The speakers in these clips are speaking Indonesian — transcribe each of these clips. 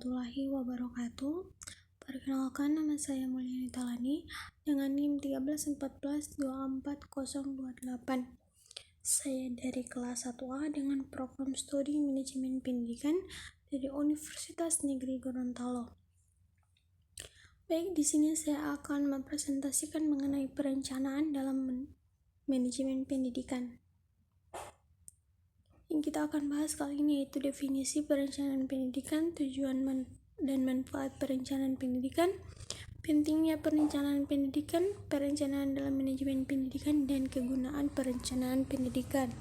warahmatullahi wabarakatuh. Perkenalkan, nama saya Mulyani Talani dengan NIM 131424028. Saya dari kelas 1A dengan program studi manajemen pendidikan dari Universitas Negeri Gorontalo. Baik, di sini saya akan mempresentasikan mengenai perencanaan dalam manajemen pendidikan. Yang kita akan bahas kali ini yaitu definisi perencanaan pendidikan, tujuan dan manfaat perencanaan pendidikan, pentingnya perencanaan pendidikan, perencanaan dalam manajemen pendidikan, dan kegunaan perencanaan pendidikan.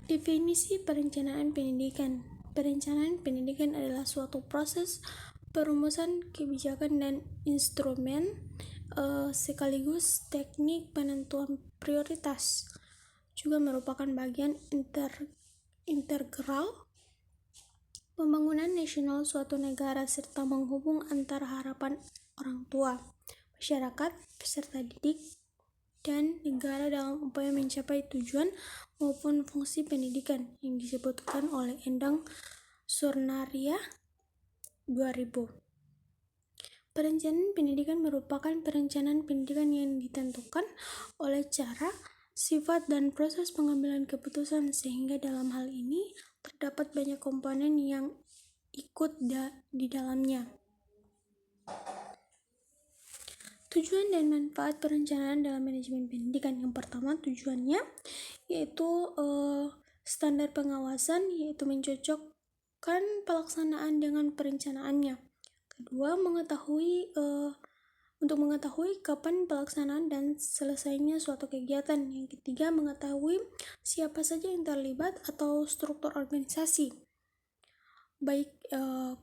Definisi perencanaan pendidikan. Perencanaan pendidikan adalah suatu proses perumusan kebijakan dan instrumen sekaligus teknik penentuan prioritas. Juga merupakan bagian integral pembangunan nasional suatu negara serta menghubung antara harapan orang tua, masyarakat, peserta didik, dan negara dalam upaya mencapai tujuan maupun fungsi pendidikan yang disebutkan oleh Endang Surnaria 2000. Perencanaan pendidikan merupakan perencanaan pendidikan yang ditentukan oleh cara, sifat, dan proses pengambilan keputusan, sehingga dalam hal ini terdapat banyak komponen yang ikut di dalamnya. Tujuan dan manfaat perencanaan dalam manajemen pendidikan. Yang pertama, tujuannya yaitu standar pengawasan, yaitu mencocokkan pelaksanaan dengan perencanaannya. Kedua, untuk mengetahui kapan pelaksanaan dan selesainya suatu kegiatan. Yang ketiga, mengetahui siapa saja yang terlibat atau struktur organisasi, baik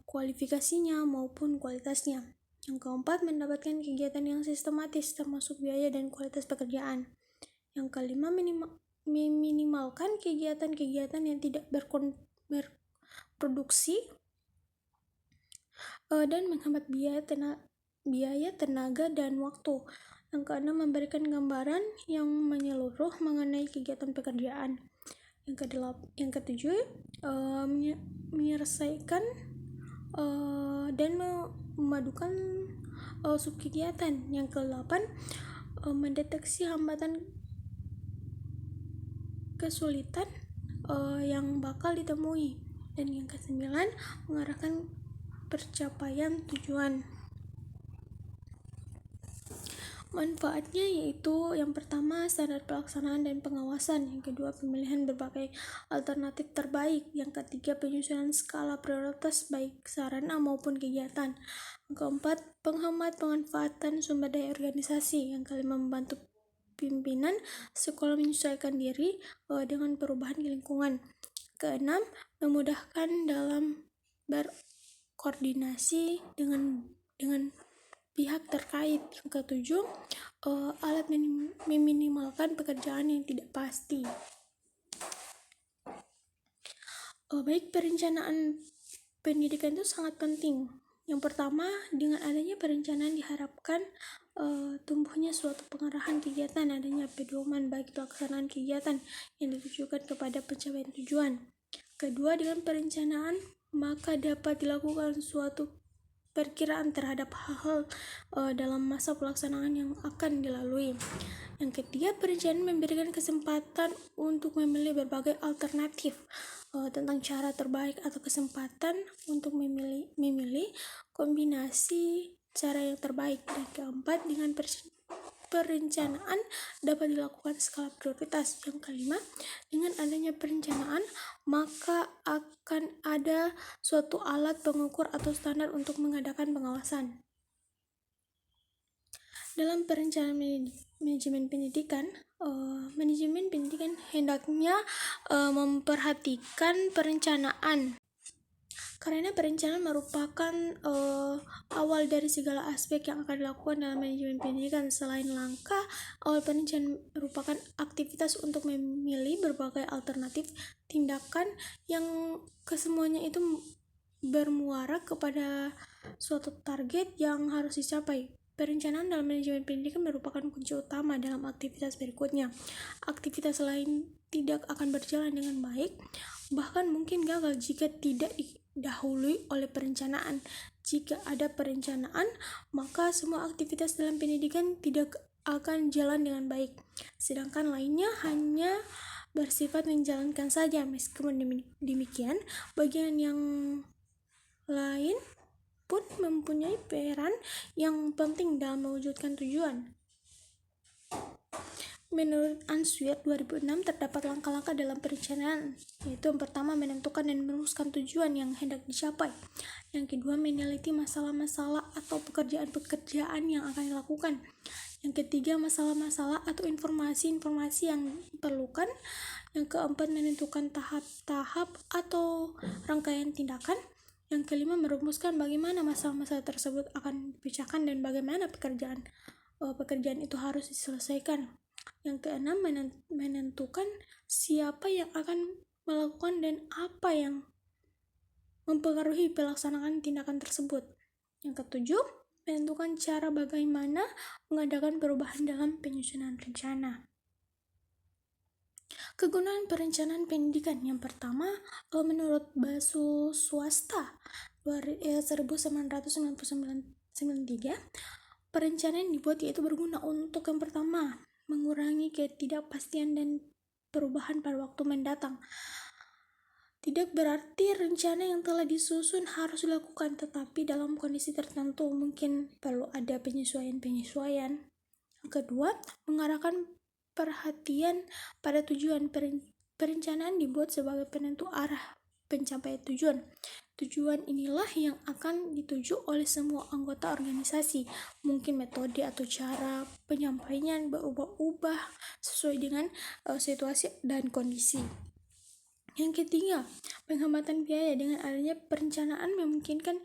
kualifikasinya maupun kualitasnya. Yang keempat, mendapatkan kegiatan yang sistematis termasuk biaya dan kualitas pekerjaan. Yang kelima, meminimalkan kegiatan-kegiatan yang tidak berproduksi dan menghemat biaya, tenaga, dan waktu. Yang keenam, memberikan gambaran yang menyeluruh mengenai kegiatan pekerjaan. Yang ketujuh, menyelesaikan dan memadukan subkegiatan. Yang kedelapan, mendeteksi hambatan kesulitan yang bakal ditemui. Dan yang kesembilan, mengarahkan pencapaian tujuan. Manfaatnya yaitu yang pertama, standar pelaksanaan dan pengawasan. Yang kedua, pemilihan berbagai alternatif terbaik. Yang ketiga, penyusunan skala prioritas baik sarana maupun kegiatan. Yang keempat, penghemat pemanfaatan sumber daya organisasi. Yang kelima, membantu pimpinan sekolah menyesuaikan diri dengan perubahan lingkungan. Keenam, memudahkan dalam berkoordinasi dengan pihak terkait. Yang ketujuh, alat meminimalkan pekerjaan yang tidak pasti. Baik, perencanaan pendidikan itu sangat penting. Yang pertama, dengan adanya perencanaan diharapkan tumbuhnya suatu pengarahan kegiatan, adanya pedoman bagi pelaksanaan kegiatan yang ditujukan kepada pencapaian tujuan. Kedua, dengan perencanaan maka dapat dilakukan suatu perkiraan terhadap hal-hal dalam masa pelaksanaan yang akan dilalui. Yang ketiga, perencanaan memberikan kesempatan untuk memilih berbagai alternatif tentang cara terbaik atau kesempatan untuk memilih kombinasi cara yang terbaik. Dan keempat, dengan perencanaan dapat dilakukan skala prioritas. Yang kelima, dengan adanya perencanaan maka akan ada suatu alat pengukur atau standar untuk mengadakan pengawasan. Dalam perencanaan manajemen pendidikan hendaknya memperhatikan perencanaan, karena perencanaan merupakan awal dari segala aspek yang akan dilakukan dalam manajemen pendidikan. Selain langkah awal, perencanaan merupakan aktivitas untuk memilih berbagai alternatif tindakan yang kesemuanya itu bermuara kepada suatu target yang harus dicapai. Perencanaan dalam manajemen pendidikan merupakan kunci utama dalam aktivitas berikutnya. Aktivitas lain tidak akan berjalan dengan baik bahkan mungkin gagal jika tidak didahului oleh perencanaan. Jika ada perencanaan, maka semua aktivitas dalam pendidikan tidak akan jalan dengan baik, sedangkan lainnya hanya bersifat menjalankan saja. Meskipun demikian, bagian yang lain pun mempunyai peran yang penting dalam mewujudkan tujuan. Menurut Answer 2006, terdapat langkah-langkah dalam perencanaan, yaitu yang pertama, menentukan dan merumuskan tujuan yang hendak dicapai. Yang kedua, meneliti masalah-masalah atau pekerjaan-pekerjaan yang akan dilakukan. Yang ketiga, masalah-masalah atau informasi-informasi yang diperlukan. Yang keempat, menentukan tahap-tahap atau rangkaian tindakan. Yang kelima, merumuskan bagaimana masalah-masalah tersebut akan dipecahkan dan bagaimana pekerjaan itu harus diselesaikan. Yang keenam, menentukan siapa yang akan melakukan dan apa yang mempengaruhi pelaksanaan tindakan tersebut. Yang ketujuh, menentukan cara bagaimana mengadakan perubahan dalam penyusunan rencana. Kegunaan perencanaan pendidikan yang pertama, menurut Basu Swasta 1993, perencanaan dibuat yaitu berguna untuk yang pertama, mengurangi ketidakpastian dan perubahan pada waktu mendatang. Tidak berarti rencana yang telah disusun harus dilakukan, tetapi dalam kondisi tertentu mungkin perlu ada penyesuaian-penyesuaian. Yang kedua, mengarahkan perhatian pada tujuan. Perencanaan dibuat sebagai penentu arah pencapaian tujuan. Tujuan inilah yang akan dituju oleh semua anggota organisasi. Mungkin metode atau cara penyampaian berubah-ubah sesuai dengan situasi dan kondisi. Yang ketiga, penghematan biaya. Dengan adanya perencanaan memungkinkan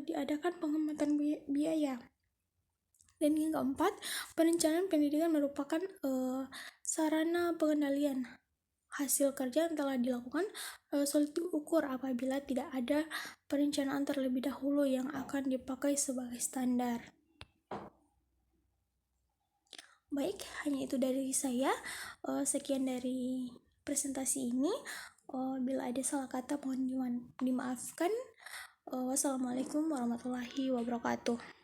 diadakan penghematan biaya. Dan yang keempat, perencanaan pendidikan merupakan sarana pengendalian hasil kerja yang telah dilakukan sulit diukur apabila tidak ada perencanaan terlebih dahulu yang akan dipakai sebagai standar. Baik, hanya itu dari saya. Sekian dari presentasi ini. Bila ada salah kata mohon dimaafkan. Wassalamualaikum warahmatullahi wabarakatuh.